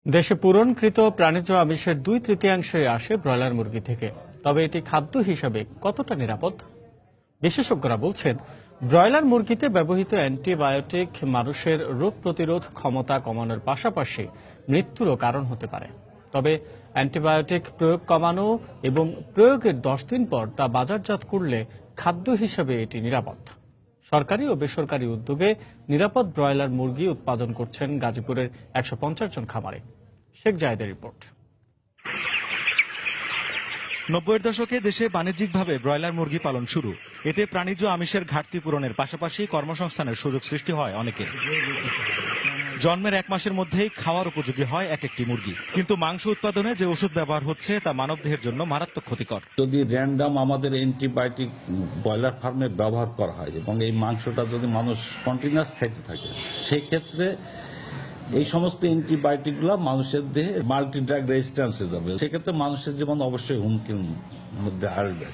দেশে পূরণকৃত প্রাণীজ আমিষের 2/3 আসে ব্রয়লার মুরগি থেকে। তবে এটি খাদ্য হিসাবে কতটা নিরাপদ? বিশেষজ্ঞরা বলছেন, ব্রয়লার মুরগিতে ব্যবহৃত অ্যান্টিবায়োটিক মানুষের রোগ প্রতিরোধ ক্ষমতা কমানোর পাশাপাশি মৃত্যুরও কারণ হতে পারে। তবে অ্যান্টিবায়োটিক প্রয়োগ কমানো এবং প্রয়োগের 10 দিন পর তা বাজারজাত করলে খাদ্য হিসাবে এটি নিরাপদ। সরকারি ও বেসরকারি উদ্যোগে নিরাপদ ব্রয়লার মুরগি উৎপাদন করছেন গাজীপুরের 150 জন খামারে। শেখ জায়েদের রিপোর্ট। 90-এর দশকে দেশে বাণিজ্যিকভাবে ব্রয়লার মুরগি পালন শুরু। এতে প্রাণীজ আমিষের ঘাটতি পূরণের পাশাপাশি কর্মসংস্থানের সুযোগ সৃষ্টি হয় অনেকের। জন্মের 1 মাসের মধ্যেই খাওয়ার উপযোগী হয় এক একটি মুরগি। কিন্তু মাংস উৎপাদনে যে ওষুধ ব্যবহার হচ্ছে তা মানবদেহের জন্য মারাত্মক ক্ষতিকর। যদি র্যান্ডাম আমাদের অ্যান্টিবায়োটিক ব্রয়লার ফার্মে ব্যবহার করা হয় এবং এই মাংসটা যদি মানুষ কন্টিনিউয়াস খাইতে থাকে, সেই ক্ষেত্রে এই সমস্ত অ্যান্টিবায়োটিকগুলো মানুষের দেহে মাল্টি ড্রাগ রেজিস্ট্যান্স হয়ে যাবে। সেক্ষেত্রে মানুষের জীবন অবশ্যই হুমকির মধ্যে আসবে।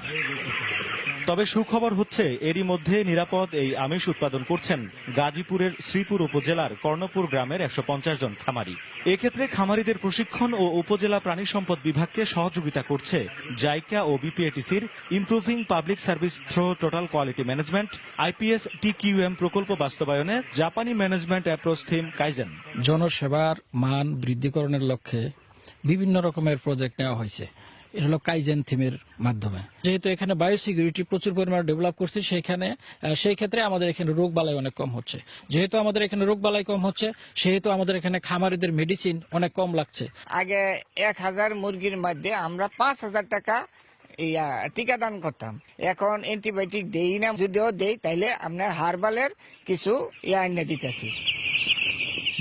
তবে সুখবর হচ্ছে, এরই মধ্যে নিরাপদ এই আমিষ উৎপাদন করছেন গাজীপুরের শ্রীপুর উপজেলার কর্ণপুর গ্রামের 150 জন খামারি। এক্ষেত্রে খামারিদের প্রশিক্ষণ ও উপজেলা প্রাণী সম্পদ বিভাগকে সহযোগিতা করছে জাইকা ও বিপিএটিসির improving public service through total quality management IPS TQM প্রকল্প বাস্তবায়নে জাপানি ম্যানেজমেন্ট অ্যাপ্রোচ থিম কাইজেন। জনসেবার মান বৃদ্ধিকরণের লক্ষ্যে বিভিন্ন রকমের প্রজেক্ট নেওয়া হয়েছে। এটা হলো কাইজেন থিমের মাধ্যমে। যেহেতু এখানে বায়োসিকিউরিটি প্রচুর পরিমাণে ডেভেলপ করছে, সেই ক্ষেত্রে আমাদের এখানে রোগ বালাই অনেক কম হচ্ছে। যেহেতু আমাদের এখানে রোগ বালাই কম হচ্ছে, সেহেতু আমাদের এখানে খামারিদের মেডিসিন অনেক কম লাগছে। আগে 1000 মুরগির মধ্যে আমরা 5000 টাকা টিকাদান করতাম। এখন অ্যান্টিবায়োটিক দেই না, যদিও দেই তাইলে আপনার হার্বালের কিছু এনে দিতেছি।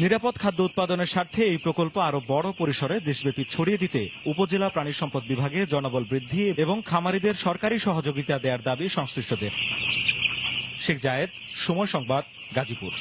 নিরাপদ খাদ্য উৎপাদনের স্বার্থে এই প্রকল্প আরো বড় পরিসরে দেশব্যাপী ছড়িয়ে দিতে উপজেলা প্রাণী সম্পদ বিভাগে জনবল বৃদ্ধি এবং খামারিদের সরকারি সহযোগিতা দেওয়ার দাবি সংশ্লিষ্টদের। শেখ জায়েদ, সময় সংবাদ, গাজীপুর।